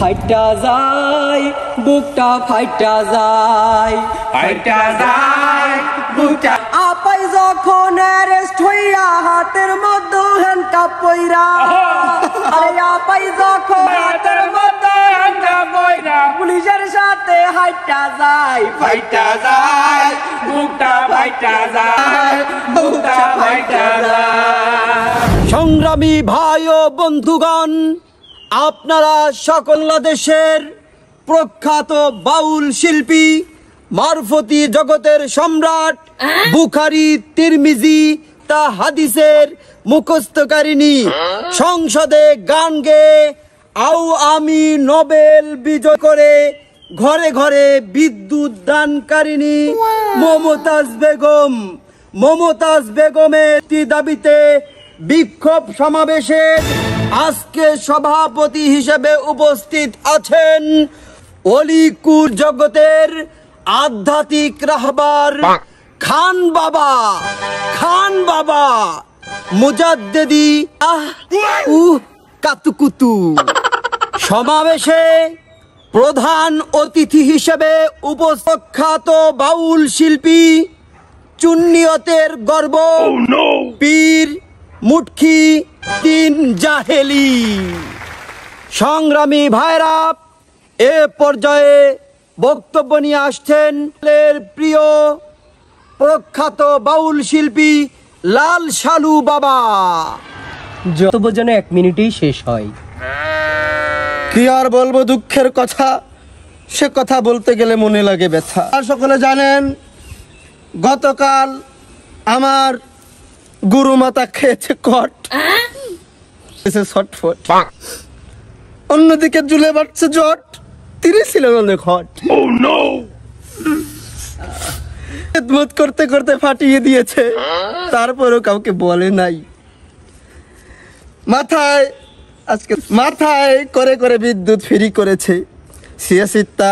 ফাইটা যায় বুকটা ফাইটা যায় বুকটা আপাই যখন অ্যারেস্ট হইয়া হাতের মধ্যে হ্যান্ডকাপ পইরা আরে আপাই যখন হাতের মধ্যে হ্যান্ডকাপ পইরা পুলিশের সাথে হাইটা যায় বুকটা ফাইটা যায় সংগ্রামী ভাই ও বন্ধুগণ, আপনারা সকল দেশের প্রখ্যাত বাউল শিল্পী মারফতি জগতের সম্রাট বুখারী তিরমিজি তা হাদিসের মুখস্থকারিণী সংসদে গান গেয়ে আমি নোবেল বিজয় করে ঘরে ঘরে বিদ্যুৎ দানকারিণী মমতাজ বেগমের দাবিতে বিক্ষোভ সমাবেশের আজকে সভাপতি হিসেবে উপস্থিত আছেন অলিকুর জগতের আধ্যাত্মিক রাহবার খান বাবা মুজাদ্দেদি কাতুকুতু। সমাবেশে প্রধান অতিথি হিসেবে উপস্থিত বাউল শিল্পী চুন্নিয়তের গর্ব পীর মুটকি তিন জাহেলি। সংগ্রামী ভাইরা, এ পর্যায়ে বক্তব্য নিয়ে আসছেন প্রিয় প্রখ্যাত বাউল শিল্পী লাল শালু বাবা। বক্তব্য যেন 1 মিনিটেই শেষ হয়। কি আর বলবো, দুঃখের কথা, সে কথা বলতে গেলে মনে লাগে ব্যথা। সকলে জানেন গতকাল আমার গুরু মাতা খেয়েছে কট, অন্যদিকে জুলে বাড়ছে জট, তিনি ছিলেন অনেক হট। খেদমত করতে করতে ফাটিয়ে দিয়েছে, তারপরেও কাউকে বলে নাই। মাথায় করে করে বিদ্যুৎ ফ্রি করেছে। সিয়াসিত্তা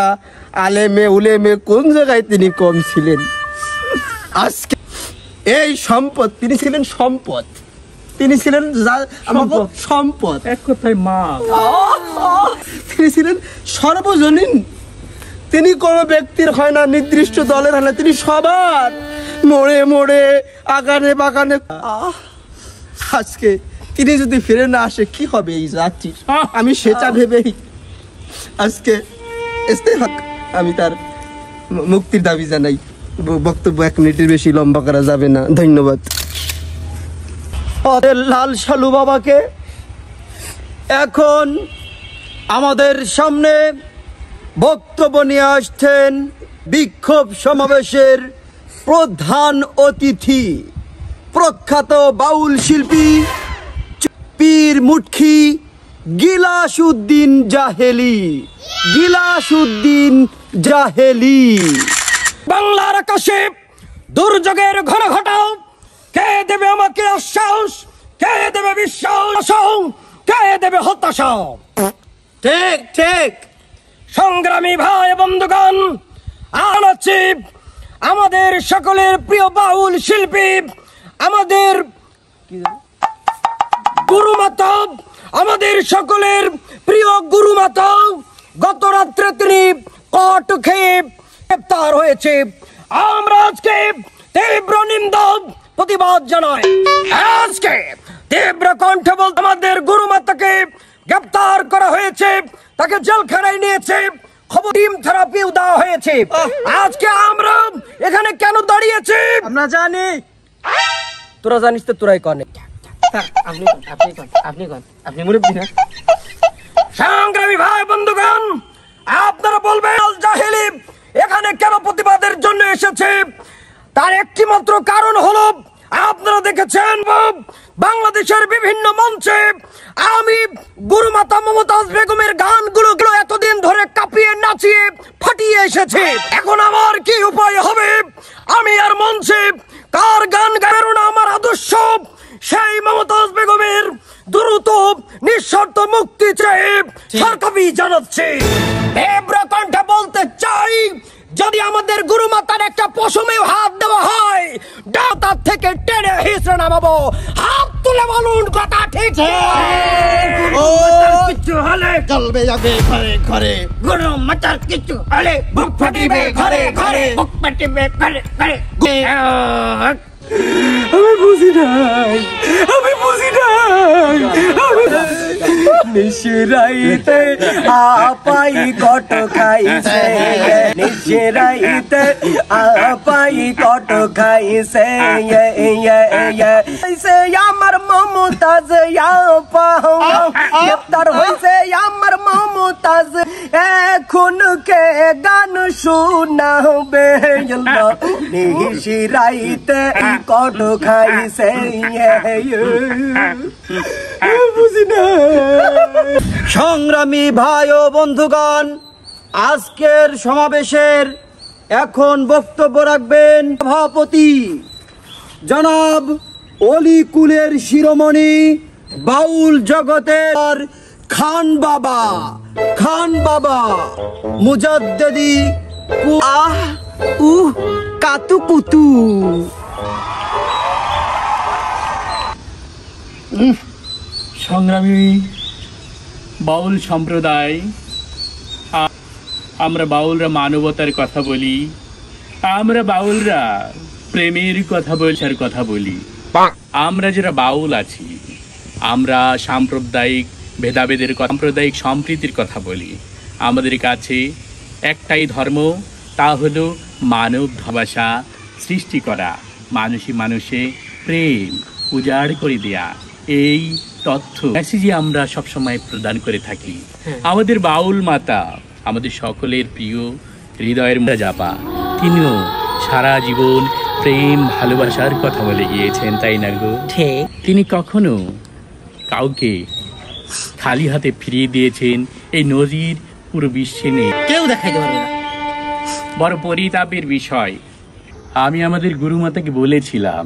আলেমে উলেমে কোন জায়গায় তিনি কম ছিলেন? আজকে এই সম্পদ, তিনি ছিলেন সম্পদ, তিনি ছিলেন সম্পদ, এক কথায় মা। তিনি ছিলেন সর্বজনীন, তিনি কোনো ব্যক্তির হয় না, নির্দিষ্ট দলের হয় না, তিনি সবার। মোড়ে মোড়ে আগানে বাগানে। আজকে তিনি যদি ফিরে না আসে কি হবে এই জাতির? আমি সেটা ভেবেই আজকে আমি তার মুক্তির দাবি জানাই। বক্তব্য 1 মিনিটের বেশি লম্বা করা যাবে না, ধন্যবাদ। লাল শালু বাবাকে এখন আমাদের সামনে বক্তব্য নিয়ে আসছেন বিক্ষোভ সমাবেশের প্রধান অতিথি প্রখ্যাত বাউল শিল্পী পীর মুটকি গিলাসউদ্দিন জাহেলি। বাংলার আকাশে দুর্যোগের ঘন ঘটাও, কে দেবে আমাকে আশ্বাস, কে দেবে বিশ্বাস, কে দেবে হতাশা? ঠিক ঠিক সংগ্রামী ভাই বন্ধুগণ, আছি আমাদের সকলের প্রিয় বাউল শিল্পী, আমাদের গুরুমাতা, আমাদের সকলের প্রিয় গুরুমাতা। গত রাত্রে তিনি কট খেয়ে গ্রেপ্তার হয়েছে। আমরা আজকে তীব্র নিন্দা প্রতিবাদ জানাই। আজকে তীব্র কণ্ঠে বলতে আমাদের গুরুমাতাকে গ্রেপ্তার করা হয়েছে, তাকে জেলখানায় নিয়েছে, খবর টিম থেরাপিও দেওয়া হয়েছে। আজকে আমরা এখানে কেন দাঁড়িয়েছি আমরা জানি। তোরা জানিস তো, তোরাই কনে। আপনি মুরব্বী না? সংগ্রামী ভাই বন্ধুগণ, আপনারা বলবেন জাহেলি এখানে কেন প্রতিবাদের জন্য এসেছে? তার একটি মাত্র কারণ হলো, আপনারা দেখেছেন বাংলাদেশের বিভিন্ন মঞ্চে আমি গুরুমাতা মমতাজ বেগমের গানগুলো এতদিন ধরে কাঁপিয়ে নাচিয়ে ফাটিয়ে এসেছে। এখন আমার কি উপায় হবে? আমি আর মঞ্চে কার গান গাইবো না? আমার আদর্শ সেই মমতাজ বেগমের দ্রুত নিঃশর্ত মুক্তি চেয়ে সরকারি জানাচ্ছি। তীব্র কণ্ঠে বলতে চাই, যদি আমাদের গুরু মাতার একটা পশমেও হাত দেওয়া হয়, তার থেকে টেনে হিসড়ে নামাবো। হাত তুলে বলুন কথা ঠিক কিছু হলে চলবে যাবে ঘরে ঘরে, গুরু মাতার কিছু হলে বুক ফাটিবে ঘরে ঘরে, বুক ফাটিবে ঘরে ঘরে। আমি বুঝি নাই, আমি বুঝি নাই। নিশিরাইতে আপাই কট খাইছে, নিশিরাইতে আপাই কট খাইছে, আমার মমতাজ গ্রেপ্তার হয়েছে আমার মমতাজ। এখন কে গান শোনাবে, নিশিরাইতে কট খাইছে, বুঝি না। সংগ্রামী ভাই ও বন্ধুগণ, আজকের সমাবেশের এখন বক্তব্য রাখবেন সভাপতি জনাব অলিকুলের শিরোমণি বাউল জগতের খান বাবা মুজাদ্দেদি কাতু কুতু। সংগ্রামী বাউল সম্প্রদায়, আমরা বাউলরা মানবতার কথা বলি, আমরা বাউলরা প্রেমের কথা বলছার কথা বলি। আমরা যারা বাউল আছি, আমরা সাম্প্রদায়িক ভেদাভেদের কথা, সাম্প্রদায়িক সম্প্রীতির কথা বলি। আমাদের কাছে একটাই ধর্ম, তা হলো মানব ভালোবাসা সৃষ্টি করা, মানুষে মানুষে প্রেম উজাড় করে দেয়া। এই তথ্য মেসেজই আমরা সবসময় প্রদান করে থাকি। আমাদের বাউল মাতা, আমাদের সকলের প্রিয় হৃদয়ের জাপা, তিনিও সারা জীবন প্রেম ভালোবাসার কথা বলে গিয়েছেন, তাই না গো? তিনি কখনো কাউকে খালি হাতে ফিরিয়ে দিয়েছেন এই নজির পুরো বিশ্বে নেই, কেউ দেখাইতে পারবে না। বড় পরিতাপের বিষয়, আমি আমাদের গুরুমাতাকে বলেছিলাম,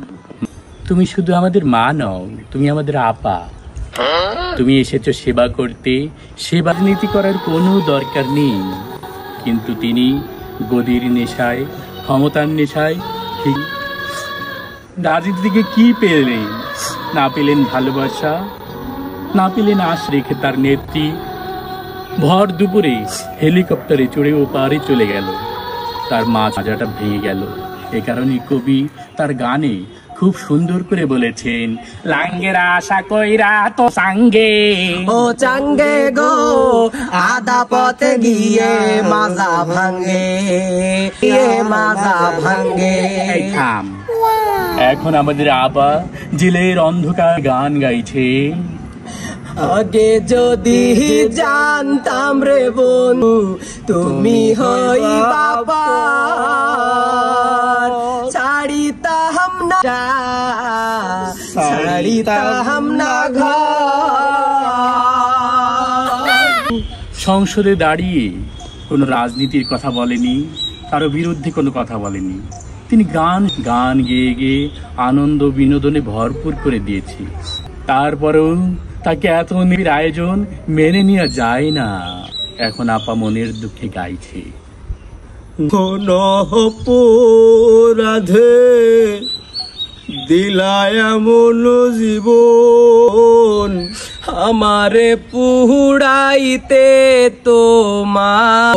তুমি শুধু আমাদের মা নও, তুমি আমাদের আপা। তুমি এসেছো সেবা করতে, সেবা নীতি করার কোনো দরকার নেই। কিন্তু তিনি গদির নেশায়, ক্ষমতার নেশায় রাজনীতিকে কি পেলেন? না পেলেন ভালোবাসা, না পেলেন আশ রেখে তার নেত্রী ভর দুপুরে হেলিকপ্টারে চড়ে ও পারে চলে গেল, তার মাজাটা ভেঙে গেল। এ কারণে কবি তার গানে খুব সুন্দর করে বলেছেন, লাঙ্গেরা আশা কইরা তো সাঙ্গে ও চাঙ্গে গো, আধা পথে গিয়ে মাজা ভাঙ্গে, মাজা ভাঙ্গে। থাম, এখন আমাদের আবা জেলের অন্ধকার গান গাইছে। আগে যদি জানতাম রে বনু তুমি হই বাবা, ছাড়িতাম না, ছাড়িতাম না ঘর। সংসদে দাঁড়িয়ে কোনো রাজনীতির কথা বলেনি, কারো বিরুদ্ধে কোনো কথা বলেনি। তিনি গান গেয়ে গেয়ে আনন্দ বিনোদনে ভরপুর করে দিয়েছে। তারপরেও তাকে এত নিবিড় আয়োজন মেনে নেওয়া যায় না। এখন আপা মনের দুঃখে গাইছে, অপরাধে দিলায় এমন জীবন, আমারে পুড়াইতে তোমার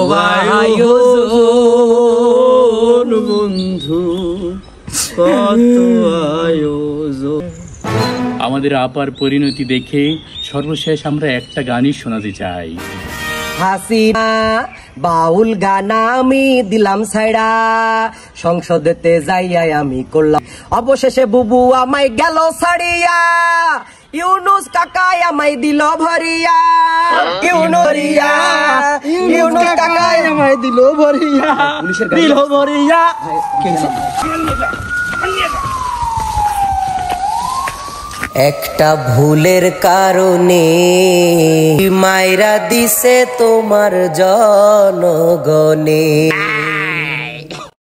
বন্ধু কত আয়োজন। আমাদের আপার পরিণতি দেখে সর্বশেষ আমরা একটা গানই শোনাতে চাই। হাসিনা বাউল গানা আমি দিলাম ছাইড়া, সংসদেতে যাইয়াই আমি করলাম, অবশেষে বুবু আমায় গেল ছাড়িয়া, ইউনুস কাকাই আমায় দিল ভরিয়া, ইউনুস কাকাই আমায় দিল ভরিয়া, দিল ভরিয়া। একটা ভুলের কারণে মাইরা দিছে তোমার জনগণে।